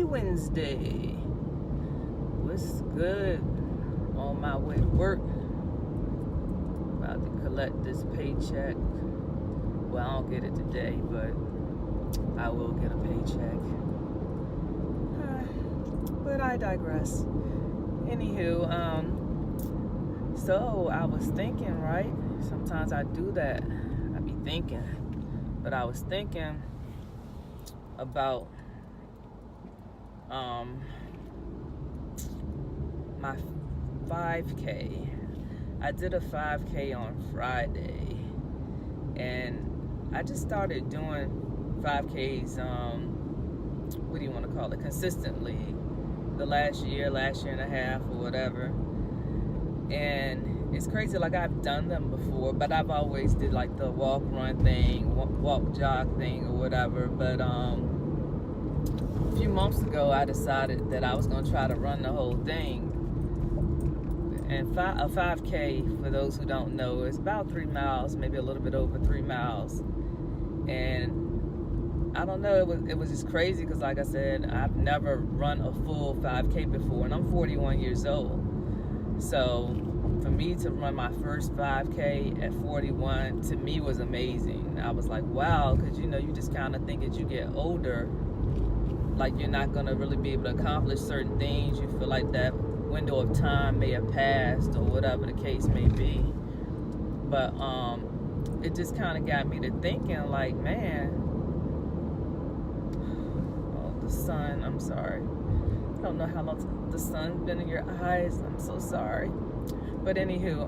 Wednesday. What's good? On my way to work. About to collect this paycheck. Well, I don't get it today, but I will get a paycheck. But I digress. Anywho, so I was thinking, right? Sometimes I do that. I be thinking. But I was thinking about my 5K. I did a 5K on Friday, and I just started doing 5Ks, what do you want to call it, consistently, the last year and a half or whatever. And it's crazy, like I've done them before, but I've always did like the walk run thing, walk jog thing or whatever. But a few months ago I decided that I was going to try to run the whole thing. And a 5K, for those who don't know, is about 3 miles, maybe a little bit over 3 miles. And I don't know, it was just crazy because, like I said, I've never run a full 5K before, and I'm 41 years old. So for me to run my first 5K at 41, to me was amazing. I was like, wow, because you just kind of think as you get older, like you're not going to really be able to accomplish certain things. You feel like that window of time may have passed or whatever the case may be. But it just kind of got me to thinking, like, man, the sun, I'm sorry, I don't know how long the sun's been in your eyes, I'm so sorry. But anywho,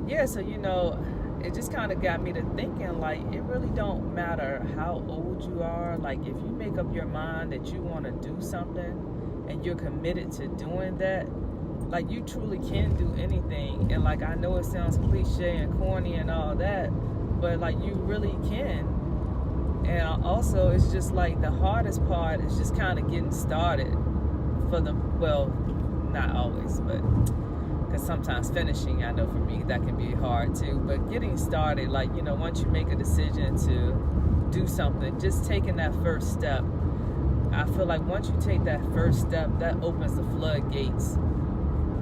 yeah, so it just kind of got me to thinking, like, it really don't matter how old you are. Like, if you make up your mind that you want to do something and you're committed to doing that, like, you truly can do anything. And like, I know it sounds cliche and corny and all that, but like, you really can. And also, it's just like the hardest part is just kind of getting started well, not always, but because sometimes finishing, I know for me that can be hard too, but getting started, like, once you make a decision to do something, just taking that first step, I feel like once you take that first step, that opens the floodgates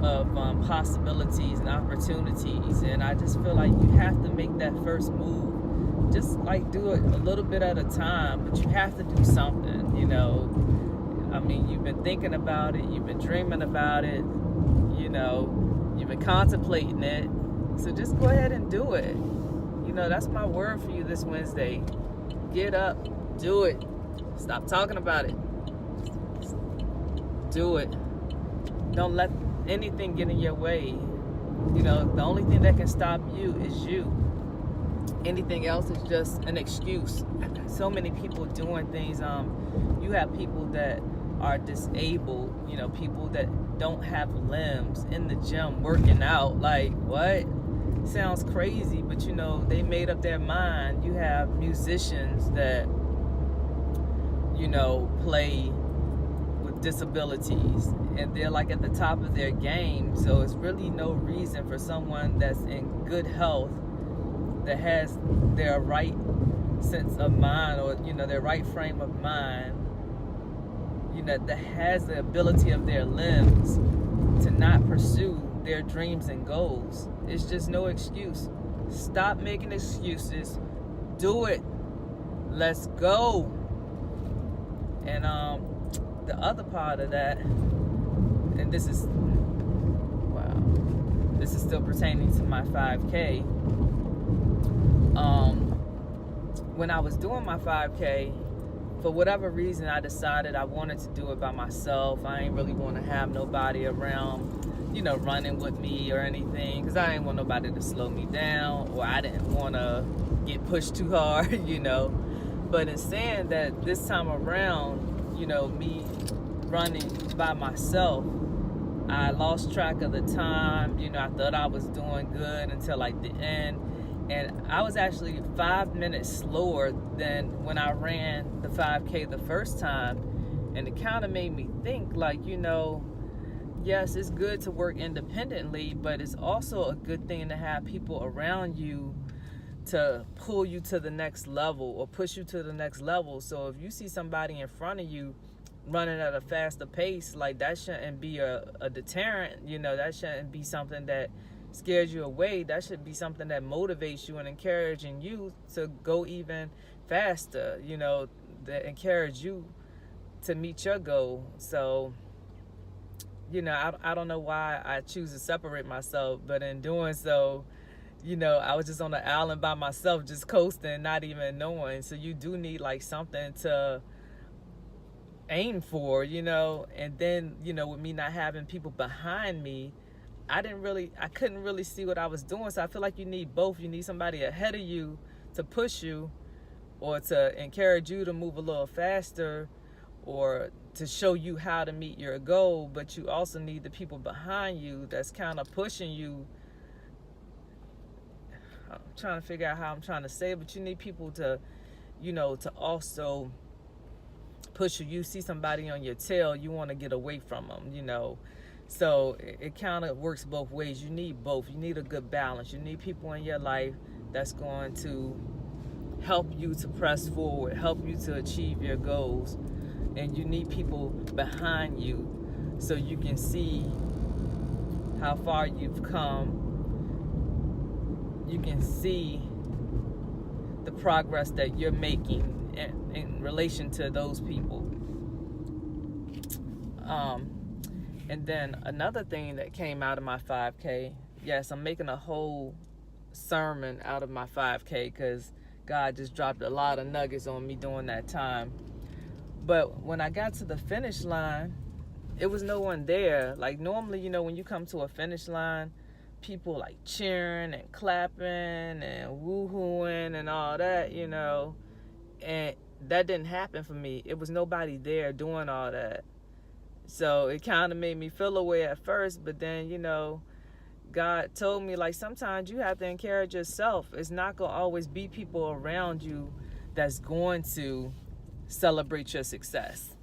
of possibilities and opportunities. And I just feel like you have to make that first move. Just like do it a little bit at a time, but you have to do something, I mean, you've been thinking about it, you've been dreaming about it, you've been contemplating it. So just go ahead and do it. That's my word for you this Wednesday. Get up, do it. Stop talking about it. Do it. Don't let anything get in your way. The only thing that can stop you is you. Anything else is just an excuse. So many people doing things. You have people that are disabled, people that don't have limbs in the gym working out. Like, what? Sounds crazy, but they made up their mind. You have musicians that play with disabilities, and they're like at the top of their game. So it's really no reason for someone that's in good health, that has their right sense of mind, or their right frame of mind, that has the ability of their limbs, to not pursue their dreams and goals. It's just no excuse. Stop making excuses. Do it. Let's go. And the other part of that, and this is still pertaining to my 5K. When I was doing my 5K, for whatever reason, I decided I wanted to do it by myself. I ain't really want to have nobody around, running with me or anything, because I didn't want nobody to slow me down, or I didn't want to get pushed too hard, But in saying that, this time around, me running by myself, I lost track of the time. I thought I was doing good until like the end. And I was actually 5 minutes slower than when I ran the 5K the first time. And it kind of made me think, like, yes, it's good to work independently, but it's also a good thing to have people around you to pull you to the next level or push you to the next level. So if you see somebody in front of you running at a faster pace, like that shouldn't be a deterrent. You know, that shouldn't be something that scares you away. That should be something that motivates you and encouraging you to go even faster, you know, that encourage you to meet your goal. So, you know, I don't know why I choose to separate myself, but in doing so, you know, I was just on the island by myself, just coasting, not even knowing. So you do need like something to aim for, you know. And then, you know, with me not having people behind me, I couldn't really see what I was doing. So I feel like you need both. You need somebody ahead of you to push you, or to encourage you to move a little faster, or to show you how to meet your goal. But you also need the people behind you that's kind of pushing you. I'm trying to figure out how I'm trying to say it, but you need people to, you know, to also push you. You see somebody on your tail, you want to get away from them, you know. So it kind of works both ways. You need both. You need a good balance. You need people in your life that's going to help you to press forward, help you to achieve your goals. And you need people behind you so you can see how far you've come. You can see the progress that you're making in relation to those people. And then another thing that came out of my 5K, yes, I'm making a whole sermon out of my 5K because God just dropped a lot of nuggets on me during that time. But when I got to the finish line, it was no one there. Like normally, you know, when you come to a finish line, people like cheering and clapping and woo-hooing and all that, you know. And that didn't happen for me. It was nobody there doing all that. So it kind of made me feel away at first, but then, you know, God told me, like, sometimes you have to encourage yourself. It's not going to always be people around you that's going to celebrate your success.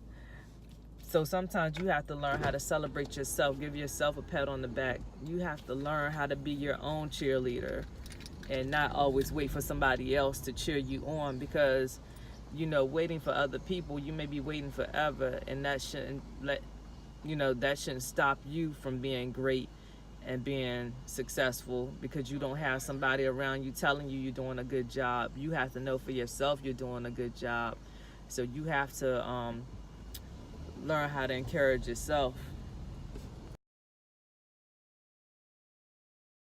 So sometimes you have to learn how to celebrate yourself, give yourself a pat on the back. You have to learn how to be your own cheerleader and not always wait for somebody else to cheer you on, because, you know, waiting for other people, you may be waiting forever, and that shouldn't stop you from being great and being successful, because you don't have somebody around you telling you you're doing a good job. You have to know for yourself you're doing a good job. So you have to learn how to encourage yourself.